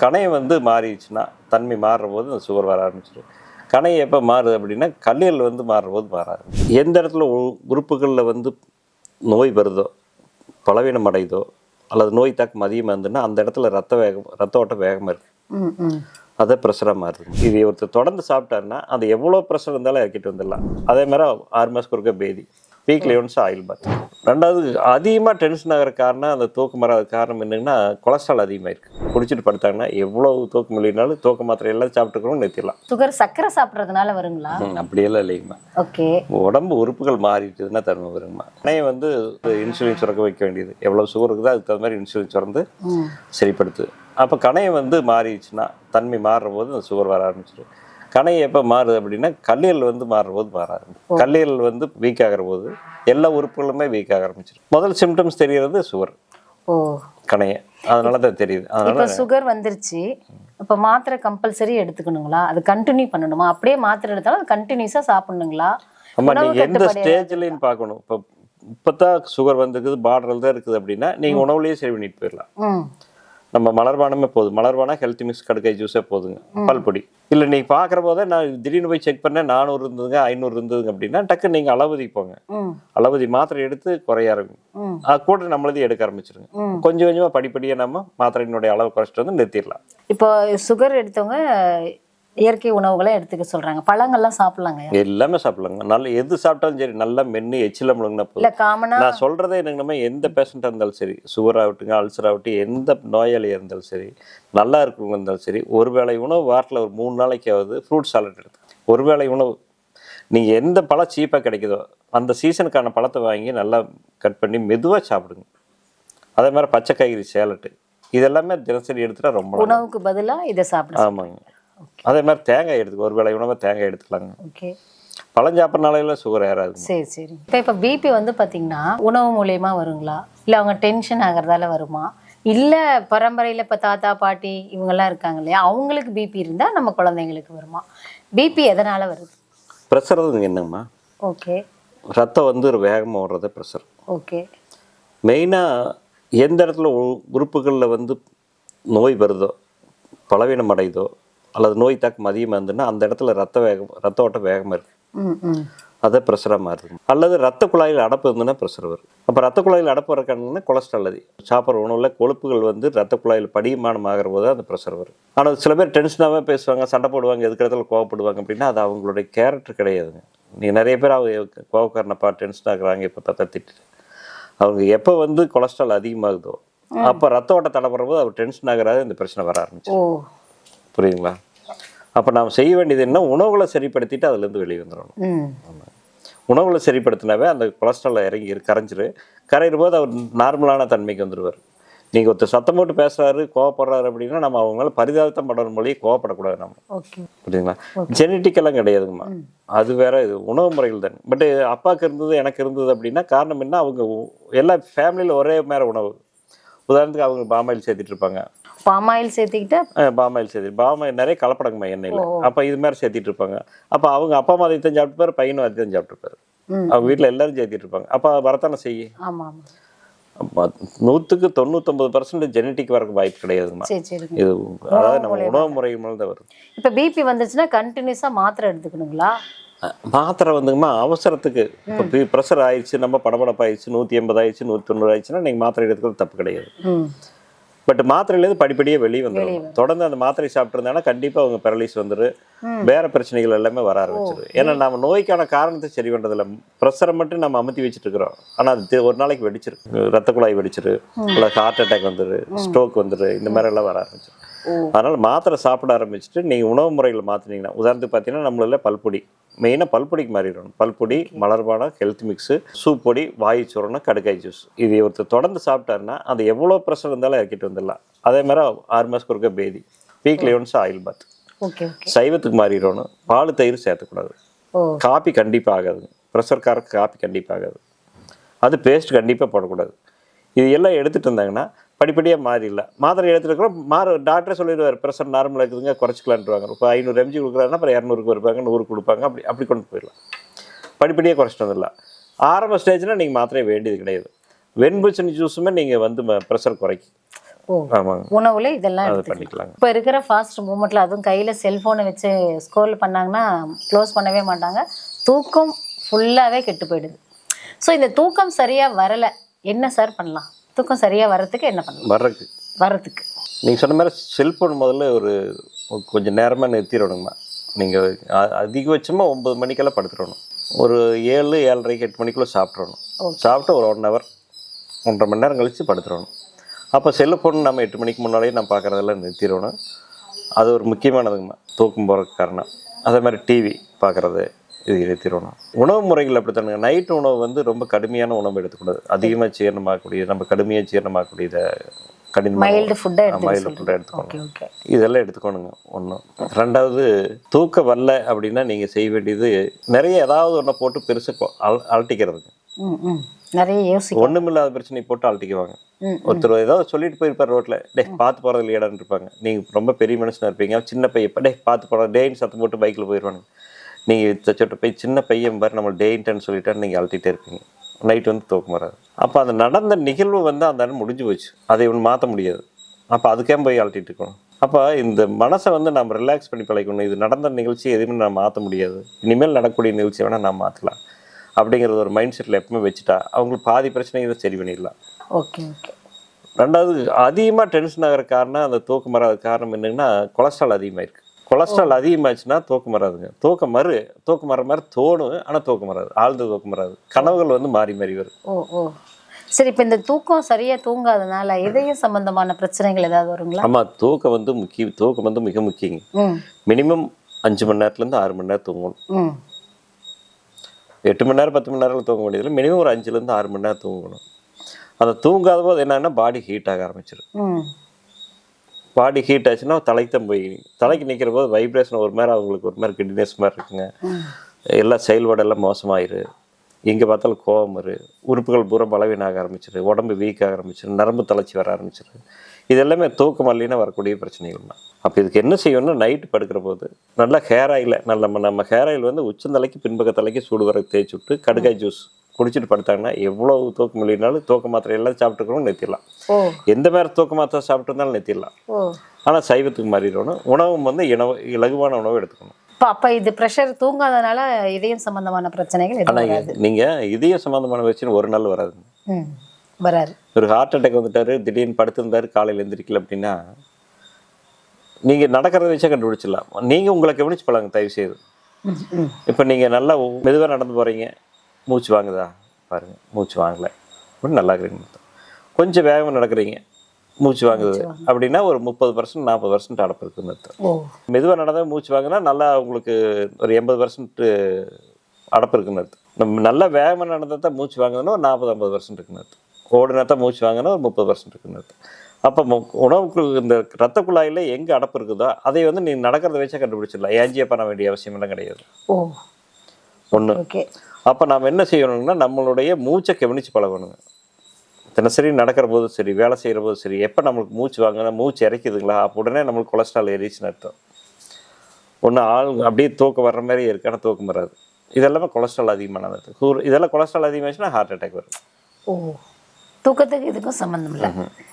கணையம் வந்து மாறிடுச்சுன்னா தன்மை மாறுற போது அந்த சுகர் வர ஆரம்பிச்சிடும். கணையம் எப்போ மாறுது அப்படின்னா கல்லீரல் வந்து மாறுற போது மாறாது. எந்த இடத்துல உறுப்புகளில் வந்து நோய் வருதோ, பலவீனம் அடையுதோ, அல்லது நோய் தாக்கம் அதிகமாக இருந்ததுன்னா அந்த இடத்துல ரத்த ஓட்டம் வேகமாக இருக்குது. அதை ப்ரெஷராக மாறுது. இது ஒருத்தர் தொடர்ந்து சாப்பிட்டாருன்னா அது எவ்வளோ ப்ரெஷர் இருந்தாலும் இறக்கிட்டு வந்துடலாம். அதே மாதிரி 6 மாதத்துக்கு ஒருக்க பேதி, வீக்லி ஒன்ஸ் ஆயில் பாத். ரெண்டாவது, அதிகமாக டென்ஷன் ஆகிற காரணம், அந்த தூக்கம் வராத காரணம் என்னங்கன்னா கொலஸ்ட்ரால் அதிகமாக இருக்குது. குடிச்சிட்டு படுத்தாங்கன்னா எவ்வளோ தூக்கம் இல்லைனாலும் தூக்க மாத்திரை எல்லாம் சாப்பிட்டுக்கணும் நிறுத்திடலாம். சுகர் சக்கரை சாப்பிட்றதுனால வருங்களா? அப்படியெல்லாம் இல்லைங்கம்மா. ஓகே. உடம்பு உறுப்புகள் மாறிட்டுதுன்னா தன்மை வருங்கம்மா. கணையம் வந்து இன்சுலின் சுரக்க வைக்க வேண்டியது. எவ்வளோ சுகர் இருக்குதோ அதுக்கு தகுந்த மாதிரி இன்சுலின் சுரந்து சரிப்படுத்து. அப்போ கணையம் வந்து மாறிடுச்சுன்னா தன்மை மாறுற போது அந்த சுகர் வர ஆரம்பிச்சிடும். கணையம் எப்போ மாறுது அப்படின்னா கல்லீரல் வந்து மாறுற போது மாறாது. கல்லீரல் வந்து வீக் ஆகிற போது எல்லா உறுப்புகளுமே வீக் ஆக ஆரம்பிச்சிடும். முதல் சிம்டம்ஸ் தெரியறது சுகர், கணையம். அதனால தான் தெரியுது. அதனால சுகர் வந்துருச்சு, இப்போ மாத்திரை கம்பல்சரி எடுத்துக்கணுங்களா? அது கண்டினியூ பண்ணணுமா? அப்படியே மாத்திரை எடுத்தாலும் அது கண்டினியூஸாக சாப்பிடணுங்களா? ஆமா, நீங்க எந்த ஸ்டேஜ்லன்னு பார்க்கணும். இப்போதான் சுகர் வந்துருக்குது, பார்டரில் தான் இருக்குது அப்படின்னா நீங்கள் உணவுலேயே சரி பண்ணிட்டு போயிடலாம். நம்ம மலர்பானமே போதும். மலர்பானா ஹெல்த் மிக்ஸ் கடுக்காய் ஜூஸே போதுங்க, பல்பொடி. இல்லை நீங்கள் பார்க்குற போதே நான் திடீர்னு போய் செக் பண்ணேன் 400 இருந்ததுங்க 500 இருந்ததுங்க அப்படின்னா டக்கு நீங்கள் அளவதி போங்க. அளவதி மாத்திரை எடுத்து குறைய ஆரம்பிக்கும். அது கூட நம்மளதையும் எடுக்க ஆரம்பிச்சிருங்க. கொஞ்சம் கொஞ்சமாக படிப்படியாக நம்ம மாத்திரையினுடைய அளவு குறைச்சிட்டு வந்து நிறுத்திடலாம். இப்போ சுகர் எடுத்தவங்க இயற்கை உணவுகளை எடுத்துக்க சொல்றாங்க. பழங்கள்லாம் சாப்பிடலாங்க? எல்லாமே சாப்பிடலாங்க. நல்லா எது சாப்பிட்டாலும் சரி, நல்லா மென்று எச்சில முழுங்கினா போதும். நான் சொல்றதே என்னங்கன்னா, எந்த பேஷண்டாக இருந்தாலும் சரி, சுகர் ஆகட்டுங்க, அல்சர் ஆகட்டும், எந்த நோயாளியாக இருந்தாலும் சரி, நல்லா இருக்கிறவங்க இருந்தாலும் சரி, ஒரு வேளை உணவு வாரத்தில் ஒரு 3 நாளைக்காவது ஃப்ரூட் சாலட் எடுத்து, ஒரு வேளை உணவு நீங்கள் எந்த பழம் சீப்பாக கிடைக்குதோ அந்த சீசனுக்கான பழத்தை வாங்கி நல்லா கட் பண்ணி மெதுவாக சாப்பிடுங்க. அதே மாதிரி பச்சை காய்கறி சேலட்டு இதெல்லாமே தினசரி எடுத்துட்டா ரொம்ப உணவுக்கு பதிலாக இதை சாப்பிட. ஆமாங்க. அதே மாதிரி தேங்காய் எடுத்துக்க, ஒரு வேளை உணவை தேங்காய் எடுத்துக்கலாங்க. ஓகே. பழம் சாப்பிட்றனால சுகர் ஏறாது. சரி சரி. இப்போ பிபி வந்து பார்த்தீங்கன்னா உணவு மூலயமா வருங்களா, இல்லை அவங்க டென்ஷன் ஆகிறதால வருமா, இல்லை பரம்பரையில் இப்போ தாத்தா பாட்டி இவங்கெல்லாம் இருக்காங்க இல்லையா, அவங்களுக்கு பிபி இருந்தால் நம்ம குழந்தைங்களுக்கு வருமா? பிபி எதனால் வருது? ப்ரெஷர் என்னங்கம்மா? ஓகே. ரத்தம் வந்து ஒரு வேகமாக ஓடுறது ப்ரெஷர். ஓகே. மெயினாக எந்த இடத்துல உறுப்புகளில் வந்து நோய் வருதோ, பலவீனம் அடையுதோ, அல்லது நோய் தாக்கம் அதிகமாக இருந்ததுன்னா அந்த இடத்துல ரத்த ஓட்டம் வேகமாக இருக்குது. அதை ப்ரெஷராக மாறுது. அல்லது ரத்த குழாயில் அடப்பு இருந்ததுன்னா ப்ரெஷர் வரும். அப்போ ரத்த குழாயில் அடப்பு வரக்கான கொலஸ்ட்ரால் அதிகம். சாப்பிட்ற உணவில் கொழுப்புகள் வந்து ரத்த குழாயில் படிமானம் ஆகிற போது அந்த ப்ரெஷர் வரும். ஆனால் சில பேர் டென்ஷனாகவே பேசுவாங்க, சண்டை போடுவாங்க, எதுக்கு இடத்துல கோவப்படுவாங்க அப்படின்னா அது அவங்களுடைய கேரக்டர் கிடையாதுங்க. நீங்கள் நிறைய பேர் அவங்க கோவக்காரனப்பா டென்ஷன் ஆகுறாங்க இப்போ பார்த்தா திட்டு, அவங்க எப்போ வந்து கொலஸ்ட்ரால் அதிகமாகுதோ அப்போ ரத்த ஓட்ட தடைப்படுற போது அவர் டென்ஷன் ஆகிறாரு, இந்த பிரச்சனை வர ஆரம்பிச்சு. புரியுங்களா? அப்போ நாம் செய்ய வேண்டியது என்ன, உணவுகளை சரிப்படுத்திட்டு அதுலேருந்து வெளியே வந்துடணும். உணவுகளை சரிப்படுத்தினாவே அந்த கொலஸ்ட்ரால் இறங்கி கரையிற போது அவர் நார்மலான தன்மைக்கு வந்துடுவார். நீங்கள் ஒருத்தர் சத்தம் போட்டு பேசுகிறாரு, கோவப்படுறாரு அப்படின்னா நம்ம அவங்க மேலே பரிதாபத்தம் படுற மொழியை கோவப்படக்கூடாது நம்ம. புரியுதுங்களா? ஜெனட்டிக்கெல்லாம் கிடையாதுங்கம்மா, அது வேற, இது உணவு முறைகள் தானே. பட் அப்பாவுக்கு இருந்தது எனக்கு இருந்தது அப்படின்னா காரணம் என்ன, அவங்க எல்லா ஃபேமிலியில் ஒரே மாதிரி உணவு. உதாரணத்துக்கு அவங்க பாமாயில் சேர்த்துட்டு இருப்பாங்க, பாமாயில் பாமாயில் நிறைய கலப்படங்கம்மா எண்ணெயில். அப்போ இது மாதிரி சேர்த்திட்டு இருப்பாங்க. அப்போ அவங்க அப்பா அம்மா அதை தான் சாப்பிட்டுப்பாரு, பையனும் அதை தான் சாப்பிட்டுருப்பாரு. அவங்க வீட்டில் எல்லாரும் சேர்த்திட்டு இருப்பாங்க. அப்போ வரத்தானே செய்ய. 100க்கு 99% ஜெனட்டிக் வரக்கு வாய்ப்பு கிடையாதுமா. இது அதாவது நம்ம உணவு முறை மேலே தான் வருது. இப்போ பிபி வந்துச்சுன்னா கண்டினியூஸாக மாத்திரை எடுத்துக்கணுங்களா? மாத்திரை வந்துங்கம்மா அவசரத்துக்கு. இப்போ ப்ரெஷர் ஆயிடுச்சு, நம்ம படபடப்பாயிடுச்சு, 180 ஆயிடுச்சு, 190 ஆயிடுச்சுன்னா நீங்கள் மாத்திரை எடுத்துக்கிறது தப்பு கிடையாது. பட் மாத்திரையிலேருந்து படிப்படியாக வெளியே வந்துடும். தொடர்ந்து அந்த மாத்திரை சாப்பிட்ருந்தாங்கன்னா கண்டிப்பாக அவங்க பெரலைஸ் வந்துடும், வேற பிரச்சனைகள் எல்லாமே வர ஆரம்பிச்சிடும். ஏன்னா நம்ம நோய்க்கான காரணத்தை சரி பண்ணுறதில்ல, ப்ரெஷரை மட்டும் நம்ம அமுத்தி வச்சுட்டு இருக்கிறோம். ஆனால் அது ஒரு நாளைக்கு வெடிச்சிரு, ரத்த குழாய் வெடிச்சிரு, இல்லை ஹார்ட் அட்டாக் வந்துடு, ஸ்ட்ரோக் வந்துடு, இந்த மாதிரி எல்லாம் வர ஆரம்பிச்சிடும். அதனால் மாத்திரை சாப்பிட ஆரம்பிச்சுட்டு நீங்கள் உணவு முறைகளை மாற்றினீங்கன்னா, உதாரணத்துக்கு பார்த்தீங்கன்னா நம்மள பல்பொடி, மெயினாக பல்பொடிக்கு மாறிடணும். பல்பொடி, மலர்பானம், ஹெல்த் மிக்ஸு, சூப் பொடி, வாயு சூரணம், கடுக்காய் ஜூஸ், இது ஒருத்தர் தொடர்ந்து சாப்பிட்டாருன்னா அது எவ்வளோ ப்ரெஷர் இருந்தாலும் இறக்கிட்டு வந்துடலாம். அதே மாதிரி 6 மாதத்துக்கு ஒருக்க பேதி, வீக்லி ஒன்ஸ் ஆயில் பாத். சைவத்துக்கு மாறிடணும். பால் தயிர் சேர்த்துக்கூடாது. காப்பி கண்டிப்பாக ஆகாதுங்க, ப்ரெஷர்காரருக்கு காப்பி கண்டிப்பாக ஆகாது. அது பேஸ்ட் கண்டிப்பாக போடக்கூடாது. இது எல்லாம் எடுத்துகிட்டு இருந்தாங்கன்னா படிப்படியாக மாறிடல. மாத்திரை எடுத்துருக்கிறோம், டாக்டரே சொல்லிடுவார் ப்ரெஷர் நார்மலாக இருக்குதுங்க, குறைச்சிக்கலான்ட்டுருவாங்க. இப்போ 500 mg கொடுக்குறாருன்னா அப்புறம் 200க்கு வருவாங்க, 100 கொடுப்பாங்க, அப்படி கொண்டு போயிடலாம். படிப்படியாக குறைச்சிட்டு வந்துடலாம். ஆரம்ப ஸ்டேஜில் நீங்கள் மாத்திரை வேண்டியது கிடையாது. வெண்பூசணி ஜூஸுமே நீங்கள் வந்து ப்ரெஷர் குறைக்கும். ஓ ஆமாங்க, உணவுல இதெல்லாம் அதை எடுத்துக்கலாம். பண்ணிக்கலாங்க. இப்போ இருக்கிற ஃபாஸ்ட் மூமெண்ட்ல அதுவும் கையில செல்போனை வச்சு ஸ்க்ரோல் பண்ணாங்கன்னா க்ளோஸ் பண்ணவே மாட்டாங்க. தூக்கம் ஃபுல்லாவே கெட்டு போயிடுது. ஸோ இந்த தூக்கம் சரியா வரல, என்ன சார் பண்ணலாம்? தூக்கம் சரியா வர்றதுக்கு என்ன பண்ணலாம்? வர்றதுக்கு வர்றதுக்கு நீங்கள் சொன்ன மாதிரி செல்ஃபோன் முதல்ல ஒரு கொஞ்சம் நேரமாக நிறுத்திடணுங்கம்மா. நீங்கள் அதிகபட்சமாக 9 மணிக்கெல்லாம் படுத்துடணும். ஒரு 7, 7:30, 8 மணிக்குள்ளே சாப்பிட்றணும். சாப்பிட்டு ஒரு 1 ஹவர் 1.5 மணி நேரம் கழித்து படுத்துடணும். அப்போ செல்ஃபோன் நம்ம 8 மணிக்கு முன்னாடியே நம்ம பார்க்குறதெல்லாம் நிறுத்திடணும். அது ஒரு முக்கியமானதுங்கம்மா தூக்கம் போகிறதுக்கு காரணம். அதே மாதிரி டிவி பார்க்குறது இது நிறுத்திடணும். உணவு முறைகள் அப்படி தானுங்க. நைட்டு உணவு வந்து ரொம்ப கடுமையான உணவு எடுத்துக்கூடாது. அதிகமாக ஜீரணமாகக்கூடிய நம்ம கடுமையாக ஜீரணமாகக்கூடியத மைல்டு ஃபுட்டாக மைல்டு ஃபுட்டாக எடுத்துக்கணும். Okay okay. இதெல்லாம் எடுத்துக்கணுங்க. ஒன்று. ரெண்டாவது, தூக்கம் வரல அப்படின்னா நீங்கள் செய்ய வேண்டியது நிறைய ஏதாவது ஒன்றை போட்டு பெருசாக அலட்டிக்கிறதுங்க. நிறைய யோசிக்க ஒன்றுமில்லாத பிரச்சனை போட்டு அலட்டிக்குவாங்க. ஒருத்தர் ஏதாவது சொல்லிட்டு போயிருப்பார் ரோட்டில், டே பார்த்து போகிறது இல்லையாடான்னு இருப்பாங்க. நீங்கள் ரொம்ப பெரிய மனுஷனாக இருப்பீங்க, சின்ன பையன் டே பார்த்து போகிற டேன்னு சத்தம் போட்டு பைக்கில் போயிடுவாங்க. நீங்கள் தச்சோட்ட போய் சின்ன பையன் பாரு நம்ம டேன்ட்டுன்னு சொல்லிட்டான்னு நீங்கள் அழட்டிகிட்டே இருப்பீங்க. நைட்டு வந்து தூக்கம் வராது. அப்போ அந்த நடந்த நிகழ்வு வந்து அந்த இடம் முடிஞ்சு போச்சு, அதை ஒன்று மாற்ற முடியாது. அப்போ அதுக்கே போய் அழட்டிட்டு இருக்கணும். அப்போ இந்த மனசை வந்து நம்ம ரிலாக்ஸ் பண்ணி பழகணும். இது நடந்த நிகழ்ச்சி எதுவுமே நான் மாற்ற முடியாது, இனிமேல் நடக்கக்கூடிய நிகழ்ச்சியை வேணால் நான் மாற்றலாம் அப்படிங்கிறது ஒரு மைண்ட் செட்டில் எப்பவுமே வச்சுட்டா அவங்களுக்கு பாதி பிரச்சனைகளை சரி பண்ணிடலாம். Okay okay. ரெண்டாவது, அதிகமாக டென்ஷன் ஆகிற காரணம், அந்த தூக்கம் வராத காரணம் என்னங்கன்னா கொலஸ்ட்ரால் அதிகமாகிருக்கு. கொலஸ்ட்ரால் அதிகமாச்சுன்னா தூக்கம் வராதுங்க. தூக்கம் வர மாதிரி தோணும், ஆனால் தூக்கம் வராது. ஆழ்ந்த தூக்கம் வராது. கனவுகள் வந்து மாறி மாறி வரும். ஓ ஓ. சரி, இப்போ இந்த தூக்கம் சரியாக தூங்காதனால இதய சம்பந்தமான பிரச்சனைகள் ஏதாவது வருங்களா? ஆமாம், தூக்கம் வந்து மிக முக்கியங்க. மினிமம் 5 மணி நேரத்துலேருந்து 6 மணி நேரம் தூங்கணும். 8 மணி நேரம் 10 மணி நேரம் தூங்க வேண்டியதில்லை. மினிமம் ஒரு 5லேருந்து 6 மணி நேரம் தூங்கணும். அந்த தூங்காத போது என்னன்னா பாடி ஹீட் ஆக ஆரம்பிச்சிடும். பாடி ஹீட் ஆச்சுன்னா தலைக்கு நிற்கிற போது வைப்ரேஷன் ஒரு மாதிரி அவங்களுக்கு ஒரு மாதிரி கிட்னஸ் மாதிரி இருக்குங்க. எல்லாம் செயல்பாடெல்லாம் மோசமாயிரு. எங்கே பார்த்தாலும் கோபம் வரும். உறுப்புகள் பூரா பலவீனம் ஆக ஆரம்பிச்சிரு. உடம்பு வீக் ஆக ஆரம்பிச்சிரு. நரம்பு தளர்ச்சி வர ஆரம்பிச்சிரு. இது எல்லாமே தூக்கம் வரலைன்னா வரக்கூடிய பிரச்சனைகள் தான். அப்போ இதுக்கு என்ன செய்யணும்னா, நைட்டு படுக்கிற போது நல்லா ஹேர் ஆயில், நம்ம ஹேர் ஆயில் வந்து உச்சந்தலைக்கு பின்பக்க தலைக்கு சூடு வர தேய்ச்சி விட்டு கடுக்காய் ஜூஸ் குடிச்சிட்டு படுத்தாங்கன்னா எவ்வளோ தூக்கம் இல்லைனாலும் தூக்க மாத்திரை எல்லாம் சாப்பிட்டுக்கிறோம் நிறுத்திடலாம். எந்த மாதிரி தூக்க மாத்திரை சாப்பிட்டு இருந்தாலும் நிறுத்திடலாம். ஆனால் சைவத்துக்கு மாறிடணும். உணவும் வந்து இலகுவான உணவு எடுத்துக்கணும். அப்போ இது ப்ரெஷர் தூங்காதனால இதயம் சம்பந்தமான பிரச்சனைகள் ஆனால் நீங்கள் இதயம் சம்பந்தமான பிரச்சனை ஒரு நாள் வராதுங்க. வராது. ஒரு ஹார்ட் அட்டாக் வந்துட்டாரு, திடீர்னு படுத்திருந்தாரு, காலையில் எழுந்திரிக்கல அப்படின்னா நீங்கள் நடக்கிறத வச்சே கண்டுபிடிச்சிடலாம். நீங்கள் உங்களை கவனிச்சு பழங்க தயவு செய்து. இப்போ நீங்கள் நல்லா மெதுவாக நடந்து போகிறீங்க, மூச்சு வாங்குதா பாருங்கள், மூச்சு வாங்கலை அப்படின்னு நல்லா இருக்கிறீங்க. கொஞ்சம் வேகமாக நடக்கிறீங்க, மூச்சு வாங்குது அப்படின்னா ஒரு 30% 40% அடப்பு இருக்குன்னு அர்த்தம். மெதுவாக நடந்தால் மூச்சு வாங்கினா நல்லா உங்களுக்கு ஒரு 80% அடப்பு இருக்குன்னு அர்த்தம். நம்ம நல்லா வேகமாக நடந்தால் தான் மூச்சு வாங்குதுன்னா ஒரு 40-50% இருக்குன்னு அர்த்தம். ஓடுனா தான் மூச்சு வாங்கினா ஒரு 30% இருக்குன்னு அர்த்தம். அப்போ உணவுக்கு இந்த ரத்த குழாயில் எங்கே அடப்பு இருக்குதோ அதை வந்து நீ நடக்கிறத வச்சா கண்டுபிடிச்சிடலாம். ஏஞ்சியே பண்ண வேண்டிய அவசியமெல்லாம் கிடையாது. ஒன்று. அப்போ நாம் என்ன செய்யணும்னா, நம்மளுடைய மூச்சை கவனித்து பழகணுங்க. தினசரி நடக்கிற போதும் சரி, வேலை செய்கிற போதும் சரி, எப்போ நம்மளுக்கு மூச்சு வாங்கினா மூச்சு இறைக்குதுங்களா அப்போ உடனே நம்மளுக்கு கொலஸ்ட்ரால் ஏறிச்சுன்னு அர்த்தம். ஒன்று அப்படியே தூக்கம் வர்ற மாதிரி இருக்கு, ஆனால் தூக்கம் வராது. இதெல்லாமே கொலஸ்ட்ரால் அதிகமானது. இதெல்லாம் கொலஸ்ட்ரால் அதிகமாச்சுன்னா ஹார்ட் அட்டாக் வரும். தூக்கத்துக்கு இதுக்கும் சம்மந்தம் இல்லை.